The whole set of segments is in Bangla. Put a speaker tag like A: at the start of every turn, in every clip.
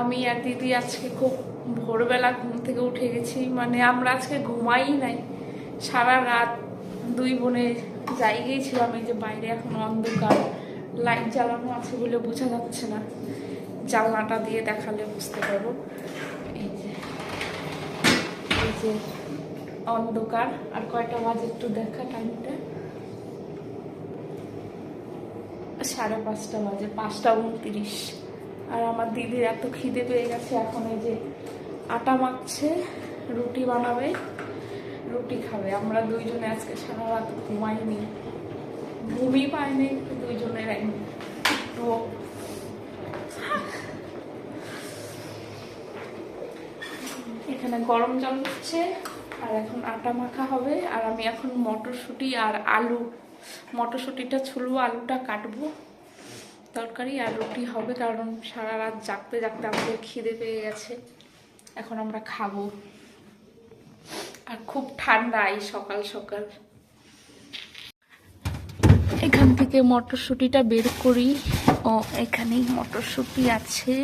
A: আমি আর দিদি আজকে খুব ভোরবেলা ঘুম থেকে উঠে গেছি, মানে আমরা আজকে ঘুমাই নাই সারা রাত। দুই বোনে যাই গিয়েছিলাম। এই যে বাইরে এখন অন্ধকার, লাইট জ্বালানো আছে বলে বোঝা যাচ্ছে না, জানলাটা দিয়ে দেখালে বুঝতে পারবো। এই যে এই যে অন্ধকার। আর কয়টা বাজে একটু দেখা টাইমটা, 5:30 বাজে, 5:29। আর আমার দিদির এত খিদে পেয়ে গেছে, এখন এই যে আটা মাখছে, রুটি বানাবে, রুটি খাবে। আমরা দুইজনে আজকে সারা রাত ঘুমাইনি, ঘুমই পাইনি দুইজনের। তো এখানে গরম জল হচ্ছে, আর এখন আটা মাখা হবে। আর আমি এখন মটরশুঁটি আর আলু, মটরশুঁটিটা ছুলবো, আলুটা কাটবো, তরকারি আর রুটি হবে। কারণ সারা রাত জাগতে জাগতে আমাদের খিদে পেয়ে গেছে, এখন আমরা খাবো। আর খুব ঠান্ডা এই সকাল সকাল। এখান থেকে মটরশুঁটিটা বের করি। ও এখানেই মটরশুঁটি আছে,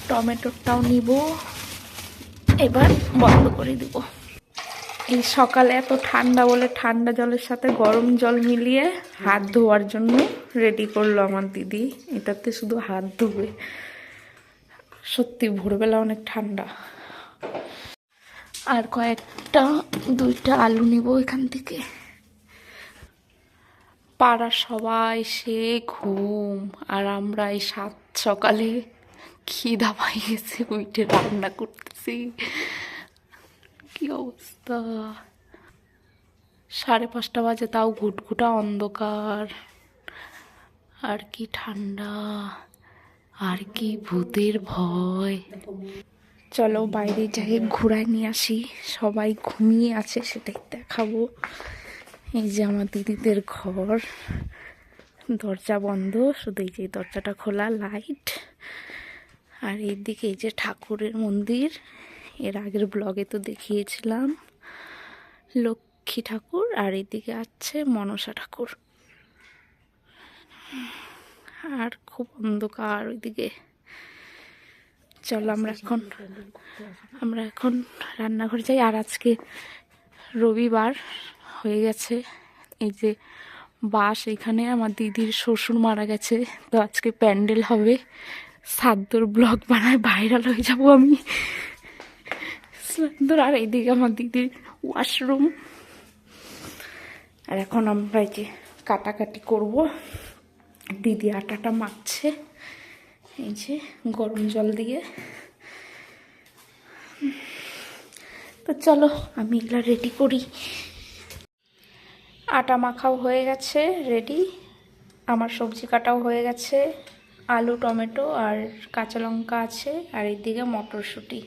A: টমেটোটাও নিব, এবার বন্ধ করে দিব। এই সকালে এত ঠান্ডা বলে ঠান্ডা জলের সাথে গরম জল মিলিয়ে হাত ধোয়ার জন্য রেডি করলো আমার দিদি। এটাতে শুধু হাত ধুবে। সত্যি ভোরবেলা অনেক ঠান্ডা। আর দুইটা আলু নিব এখান থেকে। পাড়ার সবাই সে ঘুম, আর আমরা এই সকালে খিদা পাই গেছে, উঠে রান্না করতেছি। কি অবস্থা! 5:30 বাজে, তাও ঘুটঘুটা অন্ধকার। আর কি ঠান্ডা, আর কি ভূতের ভয়। চলো বাইরে যাই, ঘুরায় নিয়ে আসি। সবাই ঘুমিয়ে আছে, সেটাই দেখাবো। এই যে আমার দিদিদের ঘর, দরজা বন্ধ, শুধু এই যে দরজাটা খোলা, লাইট। আর এইদিকে এই যে ঠাকুরের মন্দির, এর আগের ব্লগে তো দেখিয়েছিলাম, লক্ষ্মী ঠাকুর। আর এইদিকে আছে মনসা ঠাকুর। আর খুব অন্ধকার ওইদিকে। চলো আমরা এখন রান্নাঘরে যাই। আর আজকে রবিবার হয়ে গেছে। এই যে বাস, এখানে আমার দিদির শ্বশুর মারা গেছে, তো আজকে প্যান্ডেল হবে। সাদ্দর ব্লগ বানায় ভাইরাল হয়ে যাব আমি। সাদ্দর। আর এইদিকে আমার দিদির ওয়াশরুম। আর এখন আমরা এই যে কাটাকাটি করব। দিদি আটাটা মাখছে এই যে গরম জল দিয়ে। তো চলো আমি এগুলা রেডি করি। আটা মাখাও হয়ে গেছে, রেডি। আমার সবজি কাটাও হয়ে গেছে, আলু, টমেটো আর কাঁচা লঙ্কা আছে। আর এইদিকে মটরশুঁটি।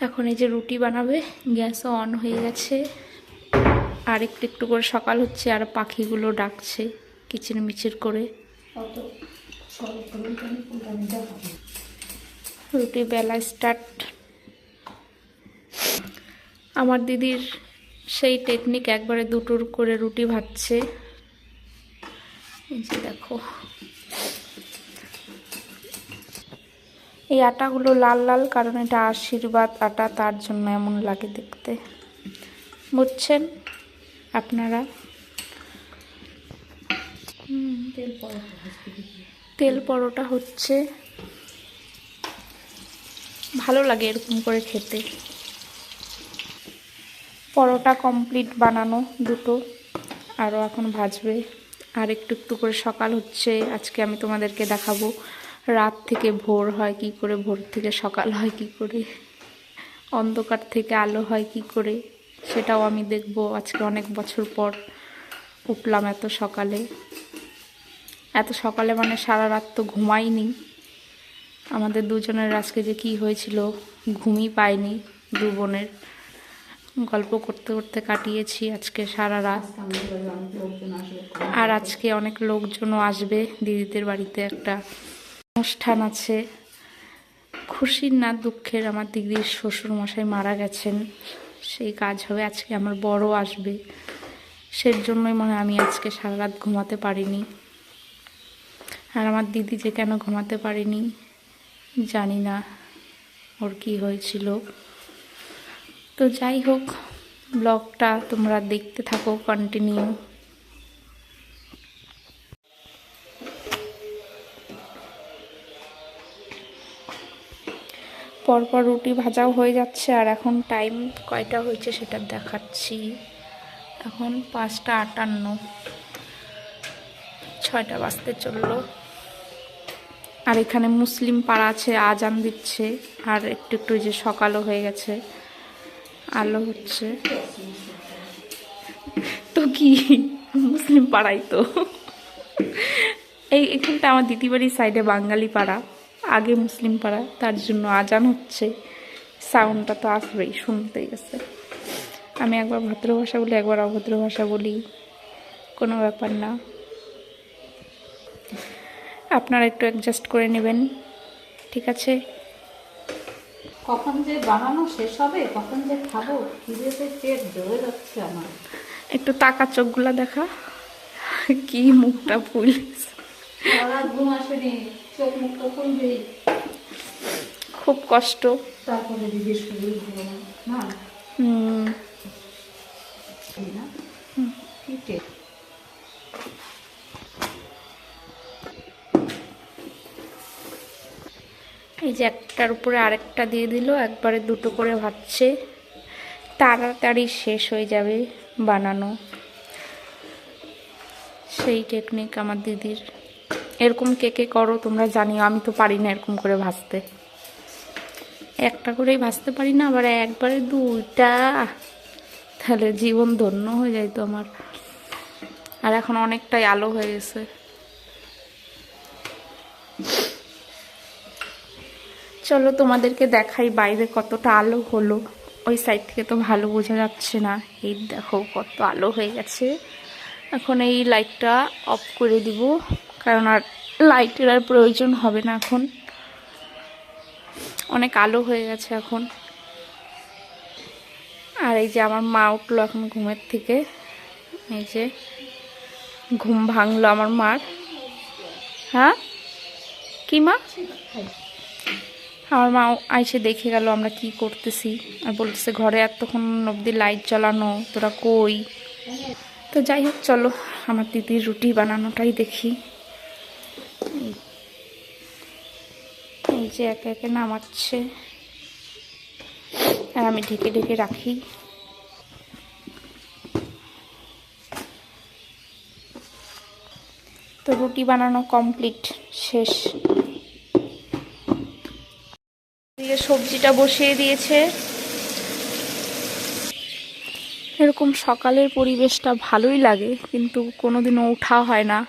A: এখন এই যে রুটি বানাবে, গ্যাসও অন হয়ে গেছে। আর একটু একটু করে সকাল হচ্ছে, আর পাখিগুলো ডাকছে কিচিরমিচির করে। রুটি বেলা স্টার্ট। আমার দিদির সেই টেকনিক, একবারে দুটোর করে রুটি ভাজছে। এই যে দেখো, এই আটাগুলো লাল লাল, কারণ এটা আশীর্বাদ আটা, তার জন্য এমন লাগে দেখতে, বুঝছেন আপনারা? তেল পরোটা হচ্ছে, ভালো লাগে এরকম করে খেতে। পরোটা কমপ্লিট বানানো দুটো, আরও এখন ভাজবে। আর একটু একটু করে সকাল হচ্ছে। আজকে আমি তোমাদেরকে দেখাবো রাত থেকে ভোর হয় কি করে, ভোর থেকে সকাল হয় কি করে, অন্ধকার থেকে আলো হয় কি করে, সেটাও আমি দেখব। আজকে অনেক বছর পর উঠলাম এত সকালে। এত সকালে মানে সারা রাত তো ঘুমাইনি। আমাদের দুজনের আজকে যে কি হয়েছিল, ঘুমই পাইনি। দু বোনের গল্প করতে করতে কাটিয়েছি আজকে সারা রাত। আর আজকে অনেক লোকজনও আসবে, দিদিদের বাড়িতে একটা অনুষ্ঠান আছে। খুশির না দুঃখের, আমার দিদির শ্বশুরমশাই মারা গেছেন, সেই কাজ হবে আজকে। আমার বড় আসবে, সের জন্যই মনে হয় আমি আজকে সারা রাত ঘুমাতে পারিনি। আর আমার দিদি যে কেন ঘুমাতে পারেনি জানি না, ওর কি হয়েছিল। তো যাই হোক, ব্লগটা তোমরা দেখতে থাকো কন্টিনিউ। পরপর রুটি ভাজাও হয়ে যাচ্ছে, আর এখন টাইম কয়টা হয়েছে সেটা দেখাচ্ছি। এখন 5টা 58, 6টা বাজতে চললো। আর এখানে মুসলিম পাড়া আছে, আজান দিচ্ছে, আর একটু একটু যে সকালও হয়ে গেছে, আলো হচ্ছে। তো কি মুসলিম পাড়াই তো। এখানটা আমার দিদি বাড়ির সাইডে বাঙালি পাড়া, আগে মুসলিম পাড়া, তার জন্য আজান হচ্ছে, সাউন্ডটা তো আসবেই, শুনতেই গেছে। আমি একবার ভদ্র ভাষা বলি, একবার অভদ্র ভাষা বলি, কোনো ব্যাপার না, আপনারা একটু অ্যাডজাস্ট করে নেবেন, ঠিক আছে?
B: কখন যে বানানো শেষ হবে, কখন যে খাবো, খিদেতে পেট জ্বলে যাচ্ছে আমার।
A: একটু তাকা, চোখগুলা দেখা, কি মুখটা ফুল।
B: ঘুম আসেনি, চোখ মুখটা খুলবে,
A: খুব কষ্ট।
B: তারপরে দিদি শুরু হলো না। না পিঠে
A: এই যে একটার উপরে আরেকটা দিয়ে দিল, একবারে দুটো করে ভাজছে, তাড়াতাড়ি শেষ হয়ে যাবে বানানো। সেই টেকনিক আমার দিদির। এরকম কে কে করো তোমরা জানিও, আমি তো পারি না এরকম করে ভাজতে, একটা করেই ভাজতে পারি না, আবার একবারে 2টা, তাহলে জীবন ধন্য হয়ে যায় তো আমার। আর এখন অনেকটাই আলো হয়ে গেছে। চলো তোমাদেরকে দেখাই বাইরে কতটা আলো হলো। ওই সাইড থেকে তো ভালো বোঝা যাচ্ছে না, এই দেখো কত আলো হয়ে গেছে। এখন এই লাইটটা অফ করে দিব, কারণ আর লাইটের আর প্রয়োজন হবে না, এখন অনেক আলো হয়ে গেছে এখন। আর এই যে আমার মা উঠলো এখন ঘুমের থেকে, এই যে ঘুম ভাঙলো আমার মার। হ্যাঁ কি মা? আমার মা আইসে দেখে গেল আমরা কি করতেছি, আর বলতেছে ঘরে এতক্ষণ অবধি লাইট জ্বালানো, তোরা কই? তো যাই হোক, চলো আমার দিদির রুটি বানানোটাই দেখি। এই যে একে একে নামাচ্ছে, আর আমি ঢেকে ঢেকে রাখি। তো রুটি বানানো কমপ্লিট, শেষ। সবজিটা বসিয়ে দিয়েছে। এরকম সকালের পরিবেশটা ভালোই লাগে, কিন্তু কোনোদিনও ওঠা হয় না।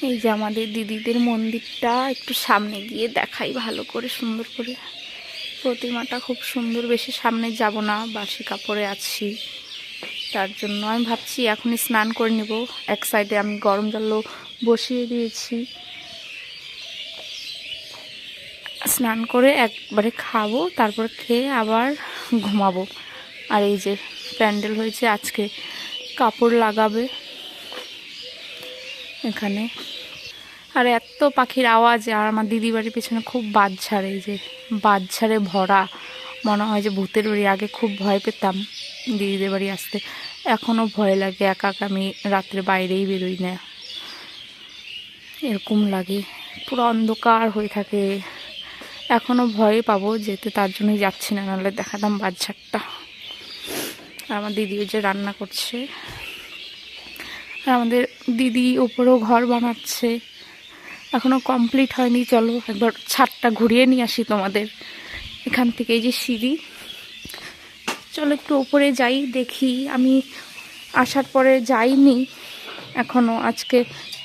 A: এই যে আমাদের দিদিদের মন্দিরটা, একটু সামনে গিয়ে দেখাই ভালো করে, সুন্দর করে। প্রতিমাটা খুব সুন্দর, বেশি সামনে যাব না, বাসি কাপড়ে আছি, তার জন্য আমি ভাবছি এখনই স্নান করে নেব। এক সাইডে আমি গরম জলও বসিয়ে দিয়েছি, স্নান করে একবারে খাবো, তারপর খেয়ে আবার ঘুমাবো। আর এই যে প্যান্ডেল হয়েছে, আজকে কাপড় লাগাবে এখানে। আর এত পাখির আওয়াজ, আর আমার দিদি বাড়ির পেছনে খুব বাজঝাড়, এই যে বাজঝাড়ে ভরা, মনে হয় যে ভূতের বাড়ি। আগে খুব ভয় পেতাম দিদিদের বাড়ি আসতে, এখনও ভয় লাগে, একা একা আমি রাত্রে বাইরেই বেরোই না, এরকম লাগে, পুরো অন্ধকার হয়ে থাকে। এখনও ভয় পাবো যেতে, তার জন্যই যাচ্ছি না, নাহলে দেখাতাম বাজঝাড়টা। আর আমার দিদিও যে রান্না করছে, আর আমাদের দিদি ওপরেও ঘর বানাচ্ছে, এখনও কমপ্লিট হয়নি। চলো একবার ছাদটা ঘুরিয়ে নিয়ে আসি তোমাদের এখান থেকে। এই যে সিঁড়ি, চলো একটু ওপরে যাই, দেখি। আমি আসার পরে যাইনি এখনও, আজকে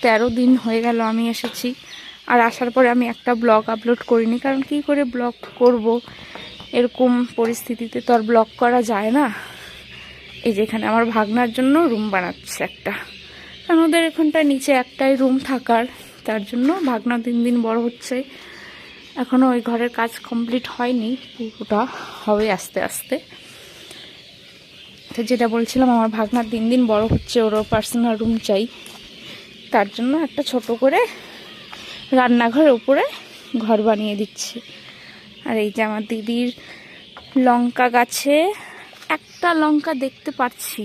A: 13 দিন হয়ে গেল আমি এসেছি, আর আসার পরে আমি একটা ব্লগ আপলোড করিনি, কারণ কি করে ব্লগ করব, এরকম পরিস্থিতিতে তো আর ব্লগ করা যায় না। এই যে এখানে আমার ভাগনার জন্য রুম বানাচ্ছে একটা, কারণ ওদের এখানটায় নিচে একটাই রুম থাকার, তার জন্য ভাগনা দিন দিন বড় হচ্ছে। এখনও ওই ঘরের কাজ কমপ্লিট হয়নি, পুরোটা হবে আস্তে আস্তে। তো যেটা বলছিলাম, আমার ভাগনা দিন দিন বড় হচ্ছে, ওরও পার্সোনাল রুম চাই, তার জন্য একটা ছোট করে রান্নাঘরের উপরে ঘর বানিয়ে দিচ্ছি। আর এই যে আমার দিদির লঙ্কা গাছে একটা লঙ্কা দেখতে পাচ্ছি,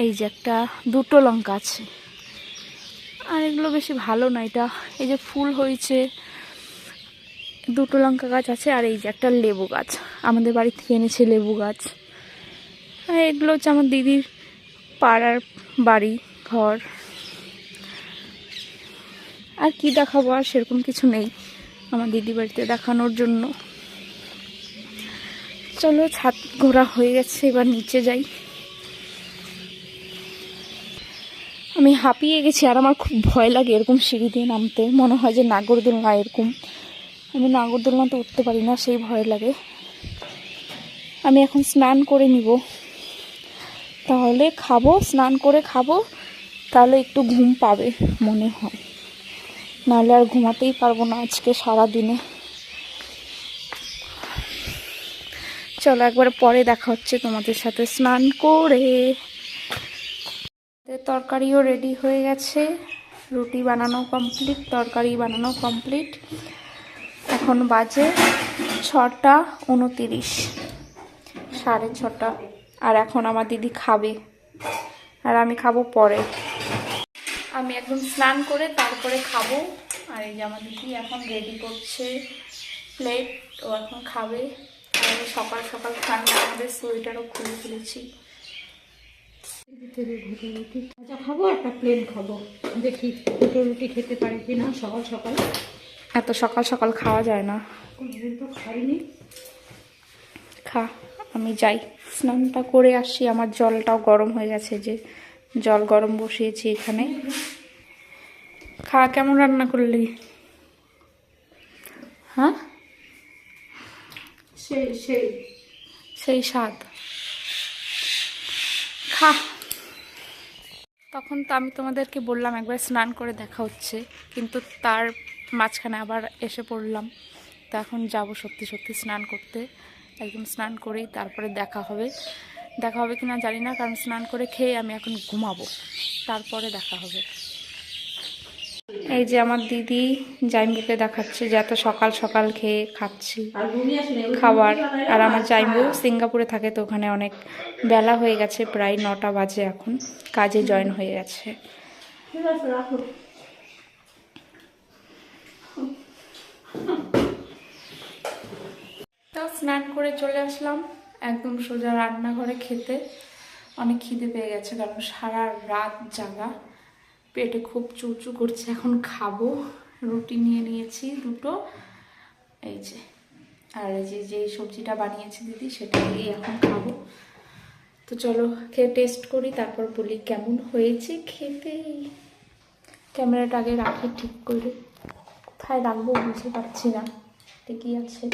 A: এই যে একটা দুটো লঙ্কা আছে। আর এগুলো বেশি ভালো না, এটা এই যে ফুল হয়েছে, দুটো লঙ্কা গাছ আছে। আর এই যে একটা লেবু গাছ, আমাদের বাড়ি থেকে এনেছে লেবু গাছ। আর এগুলো হচ্ছে আমার দিদির পাড়ার বাড়ি ঘর। আর কি দেখাবো, আর সেরকম কিছু নেই আমার দিদি বাড়িতে দেখানোর জন্য। চলো, ছাদ ঘোরা হয়ে গেছে, এবার নিচে যাই। আমি হাঁপিয়ে গেছি, আর আমার খুব ভয় লাগে এরকম সিঁড়ি দিয়ে নামতে। মনে হয় যে নাগরদোলনা এরকম, আমি নাগরদোলনাতে উঠতে পারি না, সেই ভয় লাগে। আমি এখন স্নান করে নিব, তাহলে খাবো, স্নান করে খাবো, তাহলে একটু ঘুম পাবে মনে হয়, নাহলে আর ঘুমাতেই পারবো না আজকে সারা দিনে। চলো, একবার পরে দেখা হচ্ছে তোমাদের সাথে স্নান করে। তরকারিও রেডি হয়ে গেছে, রুটি বানানো কমপ্লিট, তরকারি বানানো কমপ্লিট। এখন বাজে 6:29, 6:30। আর এখন আমার দিদি খাবে, আর আমি খাবো পরে। আমি একদম স্নান করে তারপরে খাবো। আর এই যে আমার দিদি এখন রেডি করছে প্লেট, ও এখন খাবে। আর সকাল সকাল ঠান্ডা, আমাদের সোয়েটারও খুলে ফেলেছি।
B: রুটি ভাজা খাবো, একটা প্লেন খাবো, দেখি দুটো রুটি খেতে পারি কিনা সকাল সকাল।
A: এত সকাল সকাল খাওয়া যায় না,
B: কোনোদিন তো খাইনি।
A: খা, আমি যাই স্নানটা করে আসি। আমার জলটাও গরম হয়ে গেছে, যে জল গরম বসিয়েছি এখানে। খা, কেমন রান্না করলি? হ্যাঁ,
B: সেই সেই
A: সেই স্বাদ, খা। তখন তো আমি তোমাদেরকে বললাম একবার স্নান করে দেখা হচ্ছে, কিন্তু তার মাঝখানে আবার এসে পড়লাম। তো এখন যাব সত্যি সত্যি স্নান করতে, একদম স্নান করেই তারপরে দেখা হবে। দেখা হবে কিনা জানি না, কারণ স্নান করে খেয়ে আমি এখন ঘুমাবো, তারপরে দেখা হবে। এই যে আমার দিদি জাইম্বুকে দেখাচ্ছে যে এত সকাল সকাল খেয়ে খাচ্ছি খাবার। আর আমার জাইম্বু সিঙ্গাপুরে থাকে, তো ওখানে অনেক বেলা হয়ে গেছে, প্রায় 9টা বাজে, এখন কাজে জয়েন হয়ে গেছে। তো স্নান করে চলে আসলাম একদম সোজা রান্নাঘরে খেতে। অনেক খিদে পেয়ে গেছে, কারণ সারা রাত জাগা, পেটে খুব চুচু করছে। এখন খাবো, রুটি নিয়ে নিয়েছি দুটো, এই যে। আর এই যে সবজিটা বানিয়েছি দিদি, সেটা দিয়ে এখন খাবো। তো চলো খেয়ে টেস্ট করি, তারপর বলি কেমন হয়েছে খেতে। ক্যামেরাটা আগে রাখি ঠিক করে, কোথায় রাখবো বুঝতে পারছি না, ঠিকই আছে।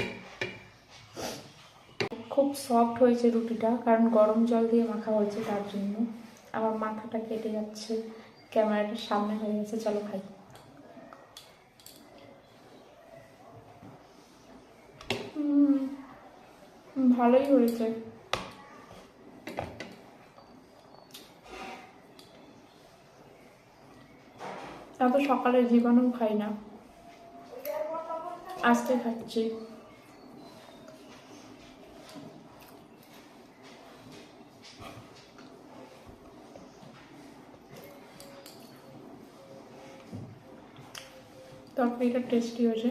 A: খুব সফট হয়েছে রুটিটা, কারণ গরম জল দিয়ে মাখা হয়েছে, তার জন্য। আমার মাথাটা কেটে যাচ্ছে, ক্যামেরাটার সামনে হয়ে গেছে। চলো খাই। ভালোই হয়েছে। এত সকালে জীবাণু খাই না, আজকে খাচ্ছি। তরকারিটা টেস্টি হয়েছে,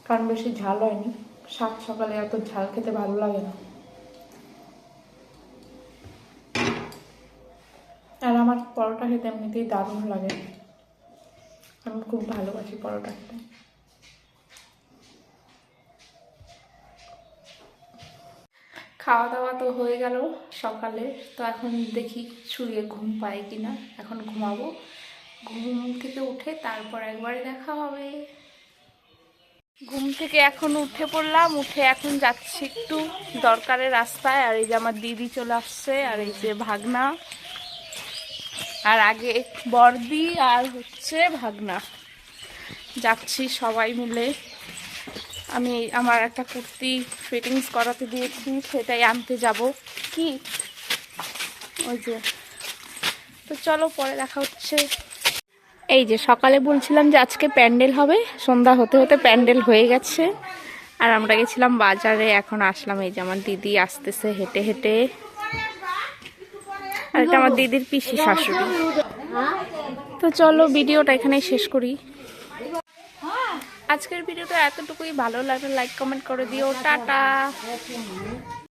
A: কারণ বেশি ঝাল হয়নি। সাত সকালে এত ঝাল খেতে ভালো লাগে না। আর আমার পরোটা খেতে এমনিতেই দারুণ লাগে, আমি খুব ভালোবাসি পরোটা খেতে। খাওয়া দাওয়া তো হয়ে গেল সকালে, তো এখন দেখি শুয়ে ঘুম পাই কিনা। এখন ঘুমাবো, ঘুম থেকে উঠে তারপর একবারে দেখা হবে। ঘুম থেকে এখন উঠে পড়লাম, উঠে এখন যাচ্ছি একটু দরকারের রাস্তায়। আর এই যে আমার দিদি চলে আসছে, আর এই যে ভাগনা, আর আগে বর্দি, আর হচ্ছে ভাগনা, যাচ্ছি সবাই মিলে। আমি আমার একটা কুর্তি ফিটিংস করাতে দিয়েছি, সেটাই আনতে যাব। কি ওই যে, তো চলো পরে দেখা হচ্ছে। এই যে সকালে বলছিলাম যে আজকে প্যান্ডেল হবে, সন্ধ্যা হতে হতে প্যান্ডেল হয়ে গেছে। আর আমরা গেছিলাম বাজারে, এখন আসলাম। এই যে আমার দিদি আসতেছে হেঁটে হেঁটে, আর এটা আমার দিদির পিসি শাশুড়ি। তো চলো ভিডিওটা এখানেই শেষ করি। আজকের ভিডিওটা এতটুকুই, ভালো লাগলে লাইক কমেন্ট করে দিও, টাটা।